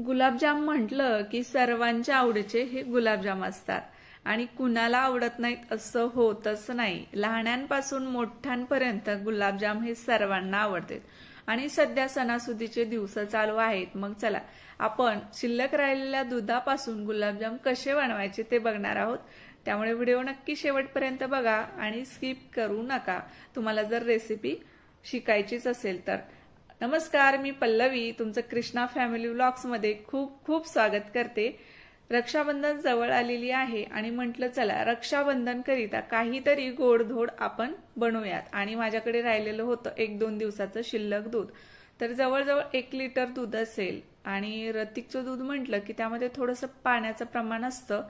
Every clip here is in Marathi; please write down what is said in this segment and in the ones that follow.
गुलाबजाम म्हटलं की सर्वांच्या आवडीचे हे गुलाबजाम असतात आणि कुणाला आवडत नाहीत असं होतच नाही। लहानांपासून मोठ्यांपर्यंत गुलाबजाम हे सर्वांना आवडतात आणि सध्या सणासुदीचे दिवस चालू आहेत। मग चला आपण शिल्लक राहिलेल्या दुधापासून गुलाबजाम कसे बनवायचे ते बघणार आहोत। त्यामुळे व्हिडिओ नक्की शेवटपर्यंत बघा आणि स्किप करू नका तुम्हाला जर रेसिपी शिकायचीच असेल तर। नमस्कार, मी पल्लवी तुमचं कृष्णा फॅमिली व्लॉग्स मध्ये खूप खूप स्वागत करते। रक्षाबंधन जवळ आलेली आहे आणि म्हटलं चला रक्षाबंधन करिता काहीतरी गोडधोड आपण बनवूयात। आणि माझ्याकडे राहिलेलं होतं 1-2 दिवसाचं शिल्लक दूध, तर जवळजवळ 1 लिटर दूध असेल आणि रतीकचं दूध म्हटलं की त्यामध्ये थोडंसं पाण्याचं प्रमाण असतं,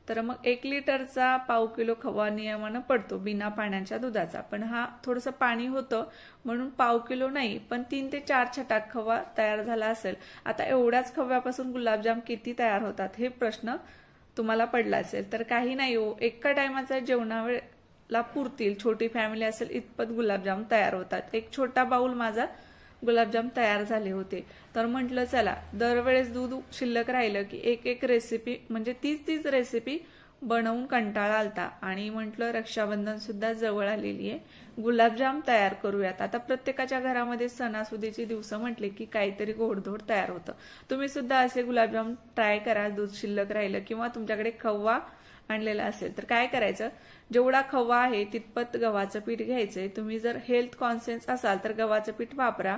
तर मग 1 लिटरचा पाव किलो खवा नियमानं पडतो बिना पाण्याच्या दुधाचा। पण हा थोडंसं पाणी होतं म्हणून पाव किलो नाही पण 3 ते 4 छटाक खवा तयार झाला असेल। आता एवढ्याच खव्यापासून गुलाबजाम किती तयार होतात हे प्रश्न तुम्हाला पडला असेल, तर काही नाही हो, एका टायमाचा जेवणावेळेला पुरतील, छोटी फॅमिली असेल इतपत गुलाबजाम तयार होतात। एक छोटा बाउल माझा गुलाबजाम तयार झाले होते। तर म्हटलं चला दरवेळेस दूध शिल्लक राहिलं की एक रेसिपी म्हणजे तीच रेसिपी बनवून कंटाळा आलता आणि म्हटलं रक्षाबंधन सुद्धा जवळ आलेली आहे, गुलाबजाम तयार करूयात। आता प्रत्येकाच्या घरामध्ये सणासुदीची दिवस म्हटले की काहीतरी गोडधोड तयार होतं। तुम्ही सुद्धा असे गुलाबजाम ट्राय करा, दूध शिल्लक राहिलं किंवा तुमच्याकडे खवा आणलेला असेल तर काय करायचं, जेवढा खवा आहे तितपत गव्हाचं पीठ घ्यायचंय। तुम्ही जर हेल्थ कॉन्शियस असाल तर गव्हाचं पीठ वापरा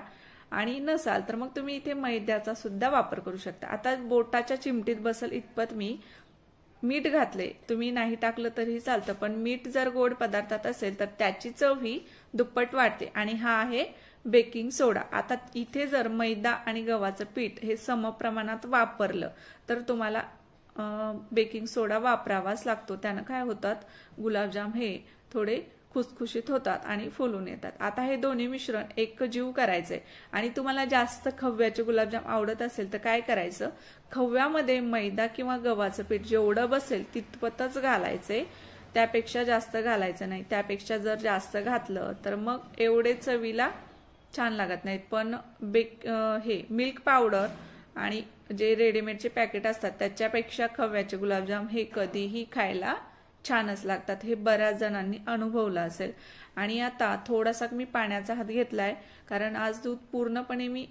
आणि नसाल तर मग तुम्ही इथे मैद्याचा सुद्धा वापर करू शकता। आता बोटाच्या चिमटीत बसल इतपत मी मीठ घातले, तुम्ही नाही टाकलं तरीही चालतं, पण मीठ जर गोड पदार्थात असेल तर त्याची चव ही दुप्पट वाढते। आणि हा आहे बेकिंग सोडा। आता इथे जर मैदा आणि गव्हाचं पीठ हे समप्रमाणात वापरलं तर तुम्हाला बेकिंग सोडा वापरावाच लागतो। त्यानं काय होतात, गुलाबजाम हे थोडे खुसखुशीत होतात आणि फुलून येतात। आता हे दोन्ही मिश्रण एकजीव करायचंय आणि तुम्हाला जास्त खव्याचे गुलाबजाम आवडत असेल तर काय करायचं, खव्यामध्ये मैदा किंवा गव्हाचं पीठ जेवढं बसेल तितपतच घालायचंय, त्यापेक्षा जास्त घालायचं नाही। त्यापेक्षा जर जास्त घातलं तर मग एवढे चवीला छान लागत नाहीत। पण हे मिल्क पावडर आणि जे रेडीमेडचे पॅकेट असतात त्याच्यापेक्षा खव्याचे गुलाबजाम हे कधीही खायला छानच लागतात, हे बऱ्याच जणांनी अनुभवलं असेल। आणि आता थोडासा मी पाण्याचा हात घेतलाय कारण आज दूध पूर्णपणे मी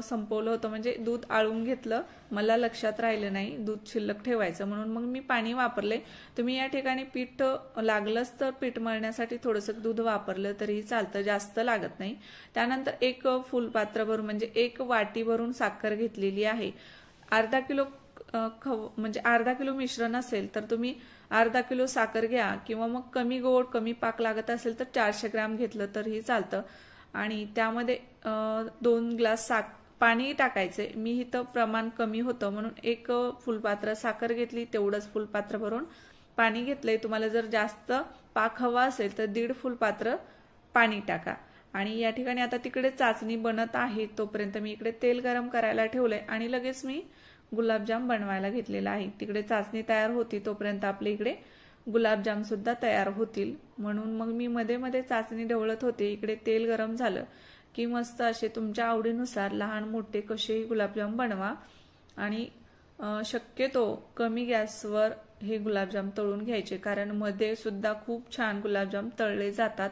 संपवलं होतं, म्हणजे दूध आळून घेतलं, मला लक्षात राहिलं नाही दूध शिल्लक ठेवायचं म्हणून मग मी पाणी वापरले। तुम्ही या ठिकाणी पीठ लागलंच तर पीठ मळण्यासाठी थोडंसं दूध वापरलं तरीही चालतं, जास्त लागत नाही। त्यानंतर 1 फुलपात्र भरून म्हणजे 1 वाटी भरून साखर घेतलेली आहे। अर्धा किलो म्हणजे अर्धा किलो मिश्रण असेल तर तुम्ही अर्धा किलो साखर घ्या किंवा मग कमी गोड कमी पाक लागत असेल तर 400 ग्रॅम घेतलं तरीही चालतं। आणि त्यामध्ये 2 ग्लास पाणी टाकायचे। मी इथं प्रमाण कमी होतं म्हणून 1 फुलपात्र साखर घेतली, तेवढंच फुलपात्र भरून पाणी घेतलंय। तुम्हाला जर जास्त पाक हवा असेल तर 1.5 फुलपात्र पाणी टाका। आणि या ठिकाणी आता तिकडे चाचणी बनत आहे, तोपर्यंत मी इकडे तेल गरम करायला ठेवलंय आणि लगेच मी गुलाबजाम बनवायला घेतलेला आहे। तिकडे चाचणी तयार होती तोपर्यंत आपले इकडे गुलाबजाम सुद्धा तयार होतील, म्हणून मग मी मध्ये मध्ये चाचणी ढवळत होते। इकडे तेल गरम झालं की मस्त असे तुमच्या आवडीनुसार लहान मोठे कसेही गुलाबजाम बनवा आणि शक्यतो कमी गॅसवर हे गुलाबजाम तळून घ्यायचे, कारण मध्ये सुद्धा खूप छान गुलाबजाम तळले जातात।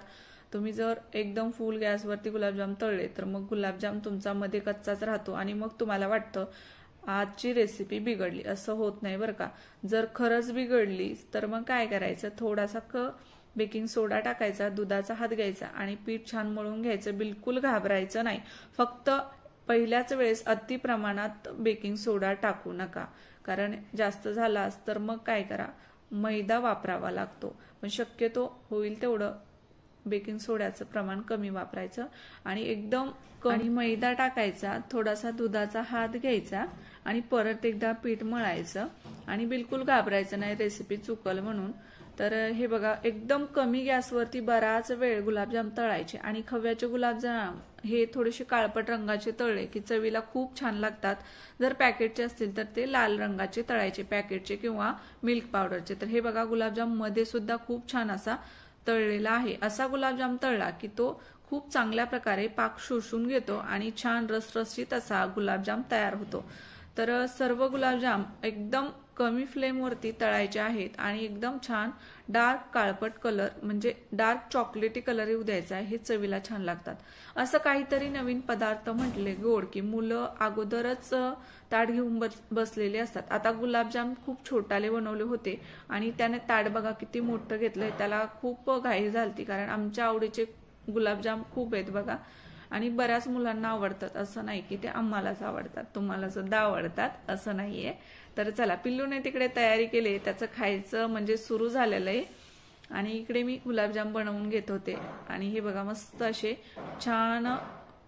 तुम्ही जर एकदम फुल गॅसवरती गुलाबजाम तळले तर मग गुलाबजाम तुमचा मध्ये कच्चाच राहतो आणि मग तुम्हाला वाटतं आजची रेसिपी बिघडली, असं होत नाही बरं का। जर खरंच बिघडली तर मग काय करायचं, थोडासा बेकिंग सोडा टाकायचा, दुधाचा हात घ्यायचा आणि पीठ छान मळून घ्यायचं। बिलकुल घाबरायचं नाही, फक्त पहिल्याच वेळेस अति प्रमाणात बेकिंग सोडा टाकू नका, कारण जास्त झालाच तर मग काय करा, मैदा वापरावा लागतो। पण शक्यतो होईल तेवढं बेकिंग सोड्याचं प्रमाण कमी वापरायचं आणि एकदम कमी मैदा टाकायचा, थोडासा दुधाचा हात घ्यायचा आणि परत एकदा पीठ मळायचं आणि बिलकुल घाबरायचं नाही रेसिपी चुकल म्हणून। तर हे बघा एकदम कमी गॅसवरती बराच वेळ गुलाबजाम तळायचे आणि खव्याचे गुलाबजाम हे थोडेसे काळपट रंगाचे तळले की चवीला खूप छान लागतात। जर पॅकेटचे असतील तर ते लाल रंगाचे तळायचे, पॅकेटचे किंवा मिल्क पावडरचे। तर हे बघा गुलाबजाम मध्ये सुद्धा खूप छान असा तळलेला आहे। असा गुलाबजाम तळला की तो खूप चांगल्या प्रकारे पाक शोषून घेतो आणि छान रसरशीत असा गुलाबजाम तयार होतो। तर सर्व गुलाबजाम एकदम कमी फ्लेमवरती तळायचे आहेत आणि एकदम छान डार्क काळपट कलर म्हणजे डार्क चॉकलेटी कलर येऊ द्यायचा आहे. हे चवीला छान लागतात. असं काहीतरी नवीन पदार्थ म्हटले गोड की मुलं अगोदरच ताट घेऊन बसलेले असतात. आता गुलाबजाम खूप छोटाले बनवले होते आणि त्याने ताट बघा किती मोठं घेतलंय. त्याला खूप घाई झालती कारण आमच्या आवडीचे गुलाबजाम खूप आहेत बघा आणि बऱ्याच मुलांना आवडतात. असं नाही की ते आम्हालाच आवडतात, तुम्हाला सुद्धा आवडतात असं नाहीये. तर चला पिल्लूने तिकडे तयारी केली, त्याचं खायचं म्हणजे सुरू झालेलं आहे आणि इकडे मी गुलाबजाम बनवून घेत होते. आणि हे बघा मस्त असे छान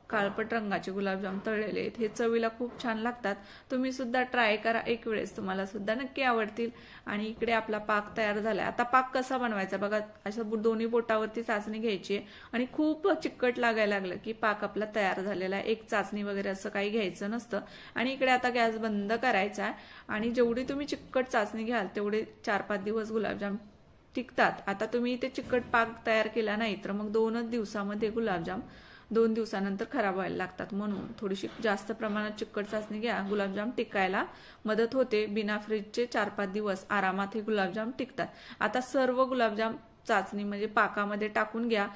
काळपट रंगाचे गुलाबजाम तळलेले आहेत. हे चवीला खूप छान लागतात. तुम्ही सुद्धा ट्राय करा एक वेळेस, तुम्हाला सुद्धा नक्की आवडतील. आणि इकडे आपला पाक तयार झालाय. आता पाक कसा बनवायचा बघा, असं दोन्ही बोटावरती चाचणी घ्यायची आणि खूप चिकट लागायला लागलं की पाक आपला तयार झालेला आहे. एक चाचणी वगैरे असं काही घ्यायचं नसतं. आणि इकडे आता गॅस बंद करायचा आहे आणि जेवढी तुम्ही चिकट चाचणी घ्याल तेवढे 4-5 दिवस गुलाबजाम टिकतात. आता तुम्ही इथे चिकट पाक तयार केला नाही तर मग 2च दिवसामध्ये गुलाबजाम 2 दिवसानंतर खराब व्हायला लागतात. म्हणून थोडीशी जास्त प्रमाणात चिकट चाचणी घ्या, गुलाबजाम टिकायला मदत होते. बिना फ्रीजचे 4-5 दिवस आरामात हे गुलाबजाम टिकतात. आता सर्व गुलाबजाम चाचणी म्हणजे पाकामध्ये टाकून घ्या.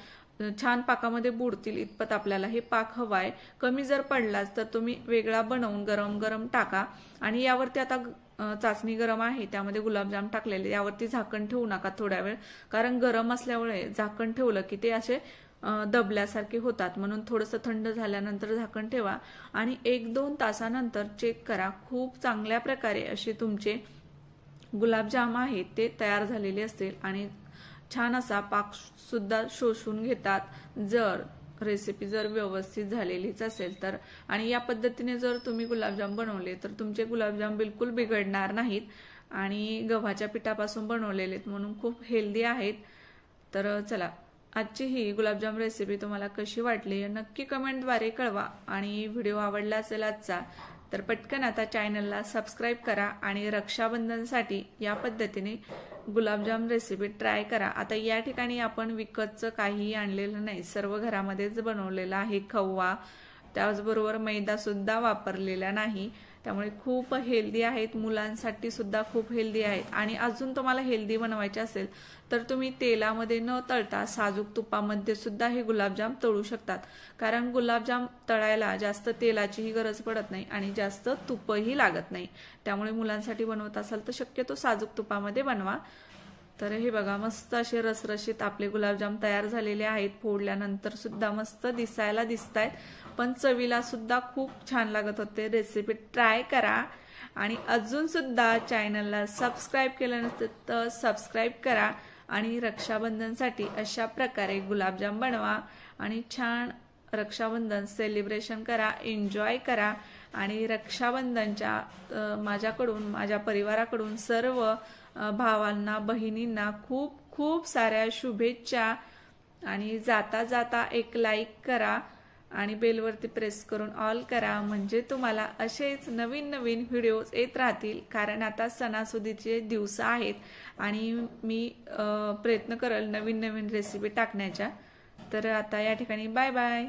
छान पाकामध्ये बुडतील इतपत आपल्याला हे पाक हवाय. कमी जर पडलाच तर तुम्ही वेगळा बनवून गरम गरम टाका. आणि यावरती आता चाचणी गरम आहे त्यामध्ये गुलाबजाम टाकलेले, यावरती झाकण ठेवू नका थोड्या वेळ, कारण गरम असल्यामुळे झाकण ठेवलं की ते असे दबल्यासारखे होतात. म्हणून थोडंसं थंड झाल्यानंतर झाकण ठेवा आणि 1-2 तासानंतर चेक करा. खूप चांगल्या प्रकारे असे तुमचे गुलाबजाम आहेत ते तयार झालेले असतील आणि छान असा पाक सुद्धा शोषून घेतात जर रेसिपी जर व्यवस्थित झालेलीच असेल तर. आणि या पद्धतीने जर तुम्ही गुलाबजाम बनवले तर तुमचे गुलाबजाम बिलकुल बिघडणार नाहीत आणि गव्हाच्या पिठापासून बनवलेले आहेत म्हणून खूप हेल्दी आहेत. तर चला आजची ही गुलाबजाम रेसिपी तुम्हाला कशी वाटली नक्की कमेंटद्वारे कळवा. आणि व्हिडिओ आवडला असेल आजचा तर पटकन आता चॅनलला सबस्क्राईब करा आणि रक्षाबंधनसाठी या पद्धतीने गुलाबजाम रेसिपी ट्राय करा. आता या ठिकाणी आपण विकतचं काहीही आणलेलं नाही, सर्व घरामध्येच बनवलेलं आहे. खवा त्याचबरोबर मैदा सुद्धा वापरलेला नाही, त्यामुळे खूप हेल्दी आहेत. मुलांसाठी सुद्धा खूप हेल्दी आहेत. आणि अजून तुम्हाला हेल्दी बनवायचे असेल तर तुम्ही तेलामध्ये न तळता साजूक तुपामध्ये सुद्धा हे गुलाबजाम तळू शकतात. कारण गुलाबजाम तळायला जास्त तेलाचीही गरज पडत नाही आणि जास्त तुपही लागत नाही. त्यामुळे मुलांसाठी बनवत असाल तर शक्यतो साजूक तुपामध्ये बनवा. तर हे बघा मस्त असे रसरशीत आपले गुलाबजाम तयार झालेले आहेत. फोडल्यानंतर सुद्धा मस्त दिसायला दिसतायत पण चवीला सुद्धा खूप छान लागत होते. रेसिपी ट्राय करा आणि अजून सुद्धा चॅनलला सबस्क्राईब केलं नसतं तर सबस्क्राईब करा. आणि रक्षाबंधनसाठी अशा प्रकारे गुलाबजाम बनवा आणि छान रक्षाबंधन सेलिब्रेशन करा, एन्जॉय करा. आणि रक्षाबंधनच्या माझ्याकडून माझ्या परिवाराकडून सर्व भावांना बहिणींना खूप खूप साऱ्या शुभेच्छा. आणि जाता जाता एक लाईक करा आणि बेलवरती प्रेस करून ऑल करा म्हणजे तुम्हाला असेच नवीन नवीन व्हिडिओज येत राहतील. कारण आता सणासुदीचे दिवस आहेत आणि मी प्रयत्न करेल नवीन नवीन रेसिपी टाकण्याच्या. तर आता या ठिकाणी बाय बाय.